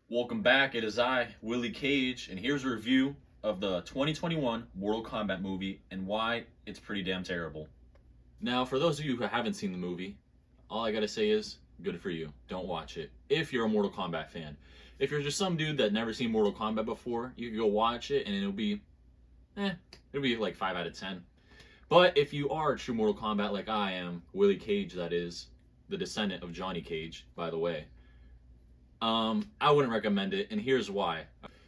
Welcome back. It is I, Willy Cage, and here's a review of the 2021 Mortal Kombat movie and why it's pretty damn terrible. Now, for those of you who haven't seen the movie, all I gotta say is, good for you. Don't watch it. If you're a Mortal Kombat fan. If you're just some dude that never seen Mortal Kombat before, you can go watch it and it'll be like 5 out of 10. But if you are a true Mortal Kombat like I am, Willy Cage that is, the descendant of Johnny Cage, by the way, I wouldn't recommend it, and here's why.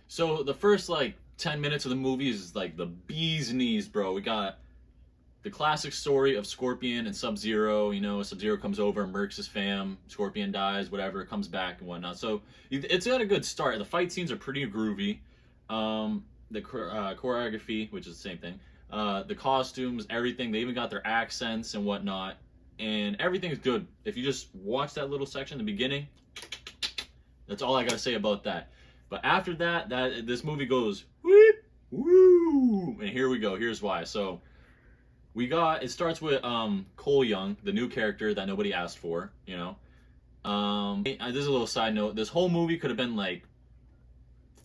So the first 10 minutes of the movie is like the bee's knees, bro. We got the classic story of Scorpion and Sub-Zero. You know, Sub-Zero comes over, murks his fam, Scorpion dies, whatever, comes back and whatnot. So it's got a good start. The fight scenes are pretty groovy. The choreography, which is the same thing. The costumes, everything. They even got their accents and whatnot, and everything's good. If you just watch that little section in the beginning, that's all I gotta say about that. But after that, this movie goes whoop, woo, and here we go. Here's why. So it starts with Cole Young, the new character that nobody asked for. You know, this is a little side note. This whole movie could have been like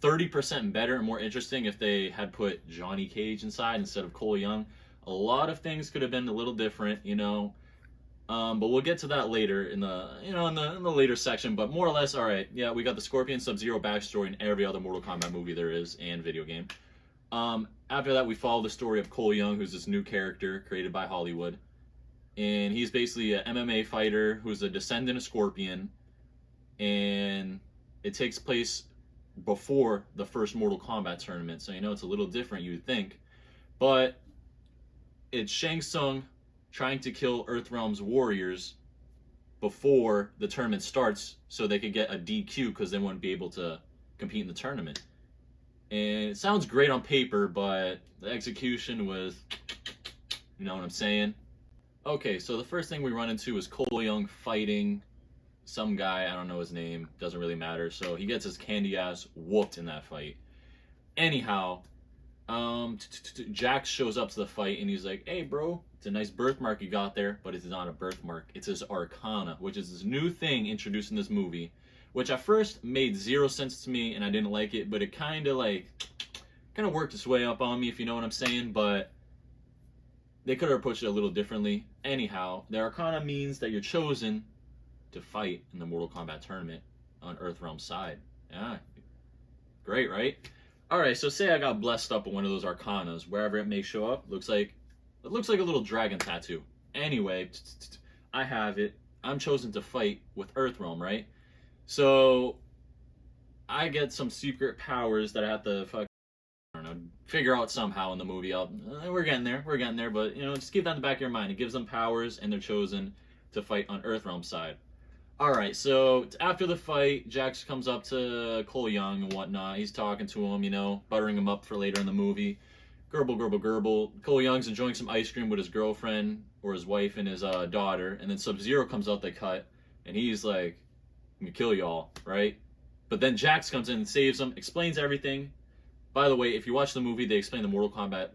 30% better and more interesting if they had put Johnny Cage inside instead of Cole Young. A lot of things could have been a little different, you know. But we'll get to that later in the later section. But more or less, all right. Yeah, we got the Scorpion Sub-Zero backstory in every other Mortal Kombat movie there is and video game. After that, we follow the story of Cole Young, who's this new character created by Hollywood, and he's basically an MMA fighter who's a descendant of Scorpion, and it takes place before the first Mortal Kombat tournament. So you know it's a little different, you'd think, but it's Shang Tsung trying to kill Earthrealm's warriors before the tournament starts so they could get a DQ because they wouldn't be able to compete in the tournament. And it sounds great on paper, but the execution was, you know what I'm saying? Okay, so the first thing we run into is Cole Young fighting some guy, I don't know his name, doesn't really matter. So he gets his candy ass whooped in that fight. Anyhow, Jax shows up to the fight and he's like, hey bro, it's a nice birthmark you got there, but it's not a birthmark, it's his Arcana, which is this new thing introduced in this movie, which at first made zero sense to me and I didn't like it, but it kind of worked its way up on me, if you know what I'm saying. But they could have approached it a little differently. Anyhow, the Arcana means that you're chosen to fight in the Mortal Kombat tournament on Earthrealm's side. Yeah, great, right? Alright, so say I got blessed up with one of those Arcanas, wherever it may show up, looks like a little dragon tattoo. Anyway, I have it. I'm chosen to fight with Earthrealm, right? So I get some secret powers that I have to figure out somehow in the movie. We're getting there, but you know, just keep that in the back of your mind. It gives them powers and they're chosen to fight on Earthrealm's side. Alright, so after the fight, Jax comes up to Cole Young and whatnot. He's talking to him, you know, buttering him up for later in the movie. Gerbil, gerbil, gerbil. Cole Young's enjoying some ice cream with his girlfriend, or his wife and his daughter. And then Sub-Zero comes out, they cut, and he's like, I'm gonna kill y'all, right? But then Jax comes in and saves him, explains everything. By the way, if you watch the movie, they explain the Mortal Kombat,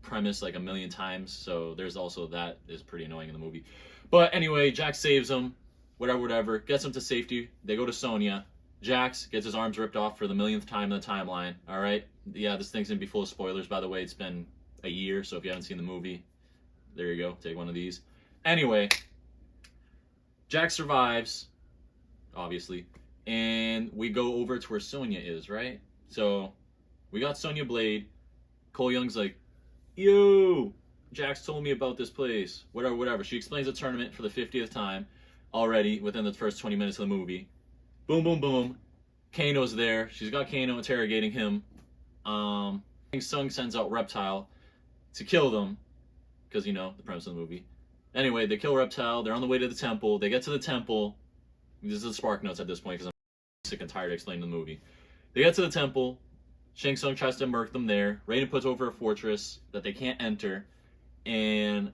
premise a million times. So there's also that is pretty annoying in the movie. But anyway, Jax saves him. Whatever, gets him to safety. They go to Sonya. Jax gets his arms ripped off for the millionth time in the timeline. Alright? Yeah, this thing's gonna be full of spoilers, by the way. It's been a year, so if you haven't seen the movie, there you go. Take one of these. Anyway, Jax survives, obviously, and we go over to where Sonya is, right? So, we got Sonya Blade. Cole Young's like, yo, Jax told me about this place. Whatever. She explains the tournament for the 50th time. Already within the first 20 minutes of the movie. Boom, boom, boom. Kano's there. She's got Kano interrogating him. Shang Tsung sends out Reptile to kill them. Because, you know, the premise of the movie. Anyway, they kill Reptile. They're on the way to the temple. They get to the temple. This is the spark notes at this point because I'm sick and tired of explaining the movie. They get to the temple. Shang Tsung tries to murk them there. Raiden puts over a fortress that they can't enter. And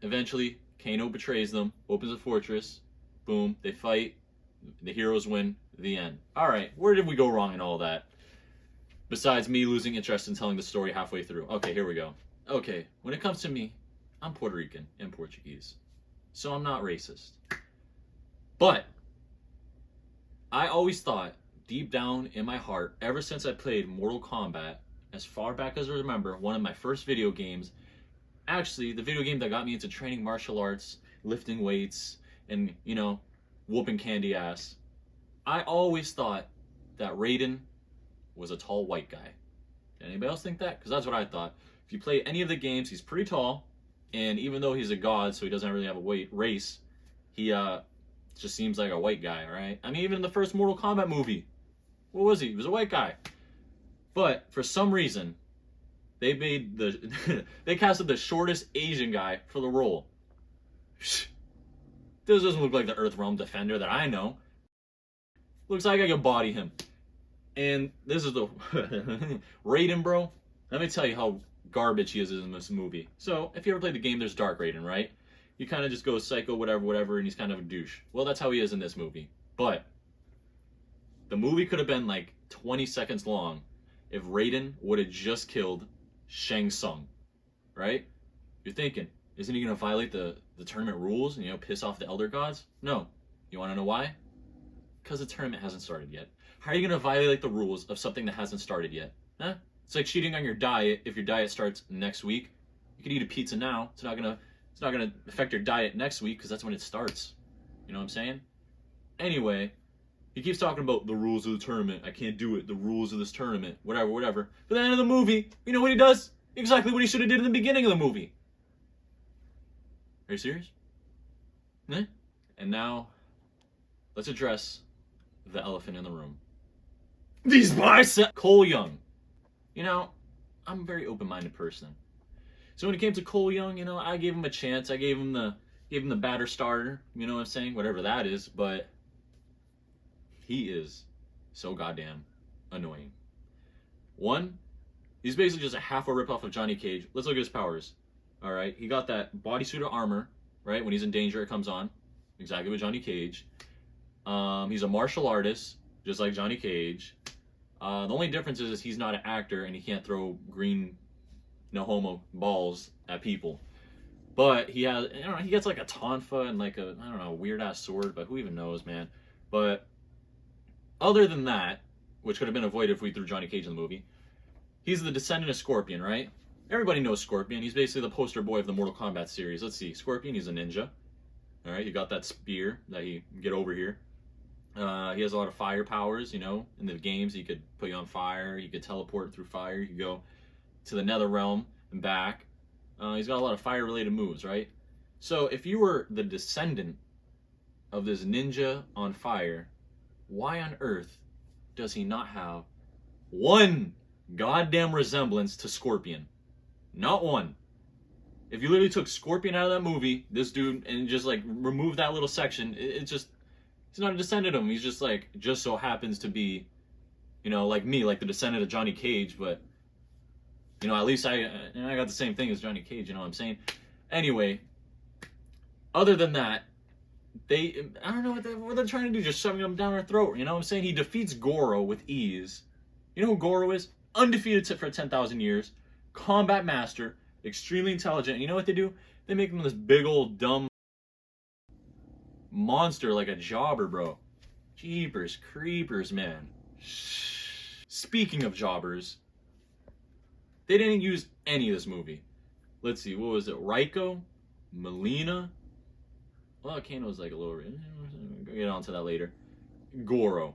eventually Kano betrays them, opens a fortress, boom, they fight, the heroes win, the end. Alright, where did we go wrong in all that? Besides me losing interest in telling the story halfway through. Okay, here we go. Okay, when it comes to me, I'm Puerto Rican and Portuguese, so I'm not racist. But I always thought deep down in my heart, ever since I played Mortal Kombat, as far back as I remember, one of my first video games, actually the video game that got me into training martial arts, lifting weights, and, you know, whooping candy ass, I always thought that Raiden was a tall white guy. Did anybody else think that? Because that's what I thought. If you play any of the games, he's pretty tall, and even though he's a god, so he doesn't really have a race, he just seems like a white guy, right? I mean, even in the first Mortal Kombat movie, what was he? He was a white guy. But for some reason, they made they casted the shortest Asian guy for the role. This doesn't look like the Earthrealm Defender that I know. Looks like I could body him. And this is the Raiden, bro. Let me tell you how garbage he is in this movie. So, if you ever played the game, there's Dark Raiden, right? You kind of just go psycho, whatever, and he's kind of a douche. Well, that's how he is in this movie. But the movie could have been like 20 seconds long if Raiden would have just killed Shang Tsung, right? You're thinking, isn't he going to violate the tournament rules and, you know, piss off the Elder Gods? No. You want to know why? Because the tournament hasn't started yet. How are you going to violate the rules of something that hasn't started yet? Huh? It's like cheating on your diet if your diet starts next week. You could eat a pizza now. It's not gonna affect your diet next week because that's when it starts. You know what I'm saying? Anyway, he keeps talking about the rules of the tournament. I can't do it. The rules of this tournament. Whatever. But at the end of the movie, you know what he does? Exactly what he should have did in the beginning of the movie. Are you serious? Eh? And now, let's address the elephant in the room. These biceps! Cole Young. You know, I'm a very open-minded person. So when it came to Cole Young, you know, I gave him a chance. I gave him the batter starter, you know what I'm saying? Whatever that is, but he is so goddamn annoying. One, he's basically just a half a ripoff of Johnny Cage. Let's look at his powers. All right, he got that bodysuit of armor, right? When he's in danger, it comes on. Exactly with Johnny Cage. He's a martial artist, just like Johnny Cage. The only difference is he's not an actor and he can't throw green, no homo balls at people. But he has, you know, he gets like a tonfa and like a, I don't know, weird ass sword, but who even knows, man. But other than that, which could have been avoided if we threw Johnny Cage in the movie, he's the descendant of Scorpion, right? Everybody knows Scorpion. He's basically the poster boy of the Mortal Kombat series. Let's see, Scorpion, he's a ninja. All right, he got that spear that he get over here. He has a lot of fire powers, you know. In the games, he could put you on fire. He could teleport through fire. He could go to the Nether Realm and back. He's got a lot of fire-related moves, right? So if you were the descendant of this ninja on fire, why on earth does he not have one goddamn resemblance to Scorpion? Not one. If you literally took Scorpion out of that movie, this dude, and just like removed that little section, it's just, he's not a descendant of him. He's just like, just so happens to be, you know, like me, like the descendant of Johnny Cage, but, you know, at least I got the same thing as Johnny Cage, you know what I'm saying? Anyway, other than that, I don't know what they're trying to do, just shoving him down our throat, you know what I'm saying? He defeats Goro with ease. You know who Goro is? Undefeated for 10,000 years, combat master, extremely intelligent, and you know what they do? They make him this big old dumb monster like a jobber, bro. Jeepers creepers, man. Speaking of jobbers, they didn't use any of this movie. Let's see, what was it? Raiko, Molina. Well, Kano's like a little. We'll get on to that later. Goro.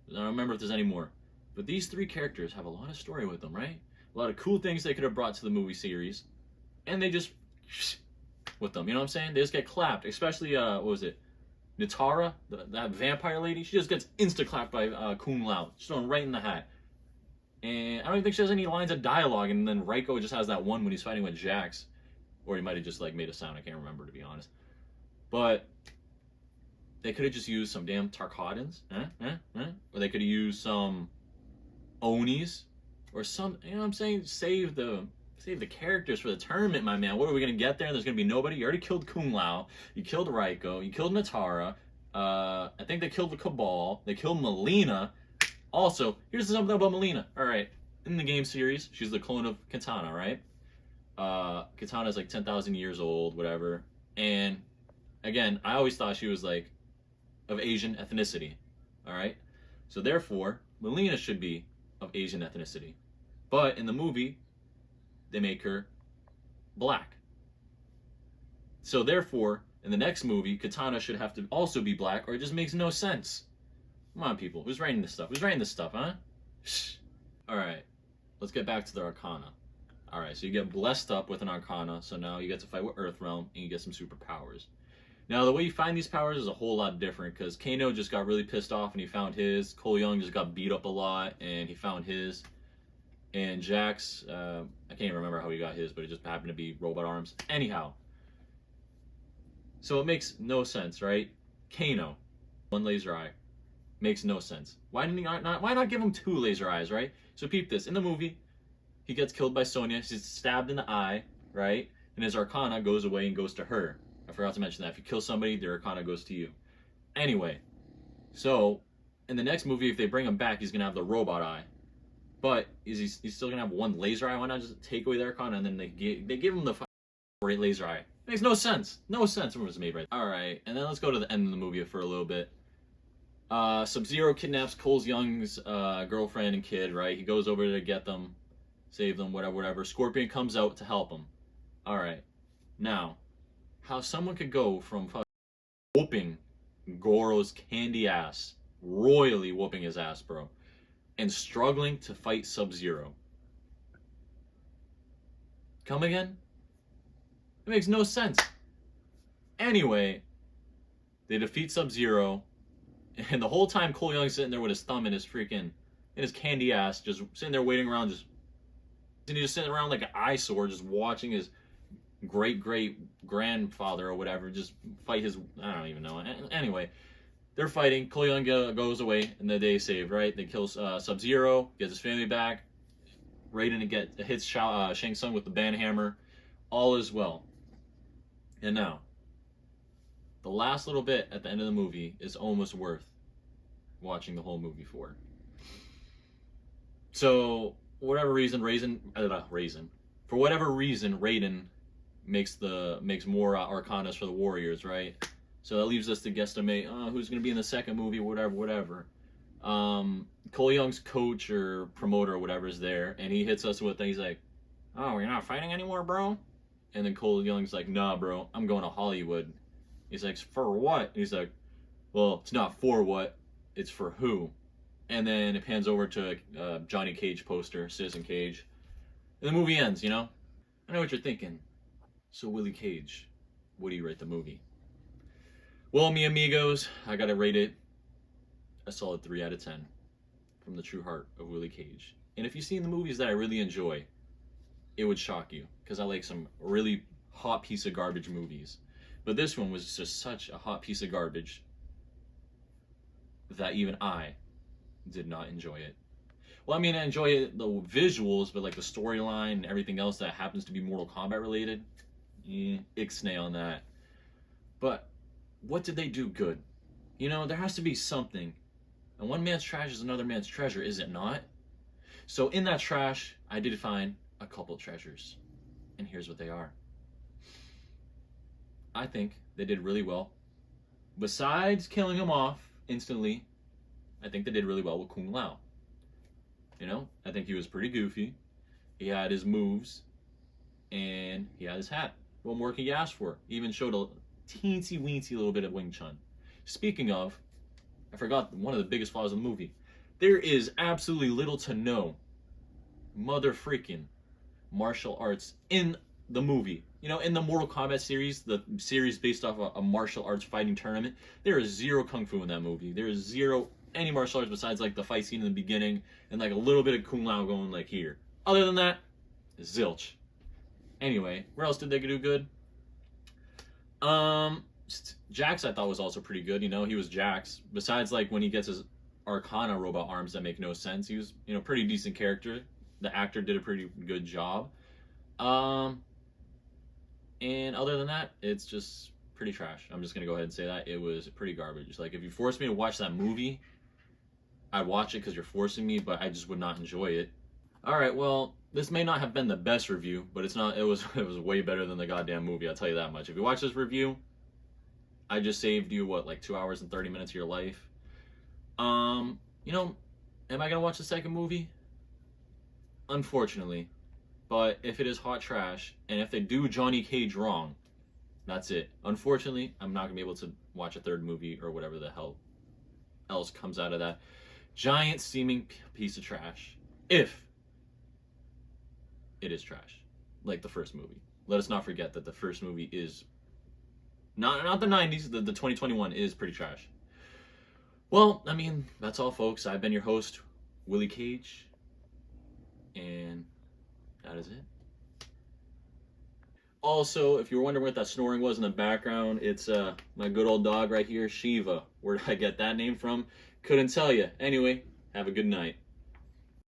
I don't remember if there's any more, but these three characters have a lot of story with them, right? A lot of cool things they could have brought to the movie series, and they just with them. You know what I'm saying? They just get clapped. Especially what was it? Nitara, that vampire lady. She just gets insta clapped by Kung Lao, just thrown right in the hat. And I don't even think she has any lines of dialogue. And then Raiko just has that one when he's fighting with Jax, or he might have just like made a sound. I can't remember, to be honest. But they could have just used some damn Tarkatans, or they could have used some Onis, or some. You know what I'm saying? Save the characters for the tournament, my man. What are we gonna get there? And there's gonna be nobody. You already killed Kung Lao. You killed Raiko. You killed Nitara. I think they killed the Cabal. They killed Molina. Also, here's something about Molina. All right, in the game series, she's the clone of Kitana, right? Kitana's like 10,000 years old, whatever. And again, I always thought she was like of Asian ethnicity. All right. So therefore, Molina should be of Asian ethnicity. But in the movie, they make her black. So therefore, in the next movie, Katana should have to also be black, or it just makes no sense. Come on, people. Who's writing this stuff? Who's writing this stuff, huh? Shh. Alright, let's get back to the Arcana. Alright, so you get blessed up with an Arcana, so now you get to fight with Earthrealm, and you get some superpowers. Now, the way you find these powers is a whole lot different, because Kano just got really pissed off and he found his. Cole Young just got beat up a lot, and he found his. And Jax, I can't even remember how he got his, but it just happened to be robot arms. Anyhow. So it makes no sense, right? Kano, one laser eye. Makes no sense. Why not give him two laser eyes, right? So peep this. In the movie, he gets killed by Sonya. She's stabbed in the eye, right? And his Arcana goes away and goes to her. I forgot to mention that. If you kill somebody, their Arcana goes to you. Anyway, so in the next movie, if they bring him back, he's going to have the robot eye. But he's still going to have one laser eye? Why not just take away their Arcana and then they give him the great laser eye? It makes no sense. No sense when it was made right. Alright, and then let's go to the end of the movie for a little bit. Sub-Zero kidnaps Cole Young's girlfriend and kid, right? He goes over to get them, save them, whatever. Scorpion comes out to help him. Alright, now, how someone could go from whooping Goro's candy ass, royally whooping his ass, bro, and struggling to fight Sub-Zero. Come again? It makes no sense. Anyway, they defeat Sub-Zero, and the whole time Cole Young's sitting there with his thumb in his candy ass, just sitting there waiting around, and he's just sitting around like an eyesore, just watching his great-great-grandfather or whatever just fight his, I don't even know. Anyway, they're fighting. Cole Young goes away, and they save, right? They kill Sub-Zero, gets his family back. Raiden hits Shang Tsung with the banhammer. All is well. And now, the last little bit at the end of the movie is almost worth watching the whole movie for. So, for whatever reason, Raiden makes more Arcanas for the Warriors, right? So that leaves us to guesstimate who's going to be in the second movie, whatever. Cole Young's coach or promoter or whatever is there, and he hits us with, he's like, "Oh, you're not fighting anymore, bro?" And then Cole Young's like, "Nah, bro, I'm going to Hollywood." He's like, "For what?" And he's like, "Well, it's not for what, it's for who." And then it pans over to a Johnny Cage poster, Citizen Cage. And the movie ends, you know? I know what you're thinking. So, Willy Cage, what do you rate the movie? Well, mi amigos, I gotta rate it a solid 3 out of 10 from the true heart of Willy Cage. And if you've seen the movies that I really enjoy, it would shock you, because I like some really hot piece of garbage movies. But this one was just such a hot piece of garbage that even I did not enjoy it. Well, I mean, I enjoy it, the visuals, but like the storyline and everything else that happens to be Mortal Kombat related, ixnay on that. But what did they do good? You know, there has to be something. And one man's trash is another man's treasure, is it not? So in that trash, I did find a couple treasures. And here's what they are. I think they did really well. Besides killing him off instantly, I think they did really well with Kung Lao. You know, I think he was pretty goofy. He had his moves, and he had his hat. What more can you ask for? He even showed a teensy-weensy little bit of Wing Chun. Speaking of, I forgot one of the biggest flaws of the movie. There is absolutely little to no mother freaking martial arts in the movie. You know, in the Mortal Kombat series, the series based off a martial arts fighting tournament, there is zero kung fu in that movie. There is zero any martial arts besides like the fight scene in the beginning and like a little bit of Kung Lao going like here. Other than that, zilch. Anyway, where else did they do good? Jax I thought was also pretty good. You know, he was Jax. Besides like when he gets his Arcana robot arms that make no sense, he was, you know, pretty decent character. The actor did a pretty good job. And other than that, it's just pretty trash. I'm just gonna go ahead and say that it was pretty garbage. Like if you forced me to watch that movie, I'd watch it because you're forcing me, but I just would not enjoy it. All right, well, this may not have been the best review, but it's not. It was way better than the goddamn movie. I'll tell you that much. If you watch this review, I just saved you what, like 2 hours and 30 minutes of your life. You know, am I gonna watch the second movie? Unfortunately. But if it is hot trash, and if they do Johnny Cage wrong, that's it. Unfortunately, I'm not gonna be able to watch a third movie or whatever the hell else comes out of that giant seeming piece of trash. If it is trash, like the first movie. Let us not forget that the first movie is not the 90s, the 2021 is pretty trash. Well, I mean, that's all, folks. I've been your host, Willy Cage, and that is it. Also, if you were wondering what that snoring was in the background, it's my good old dog right here, Shiva. Where did I get that name from? Couldn't tell you. Anyway, have a good night.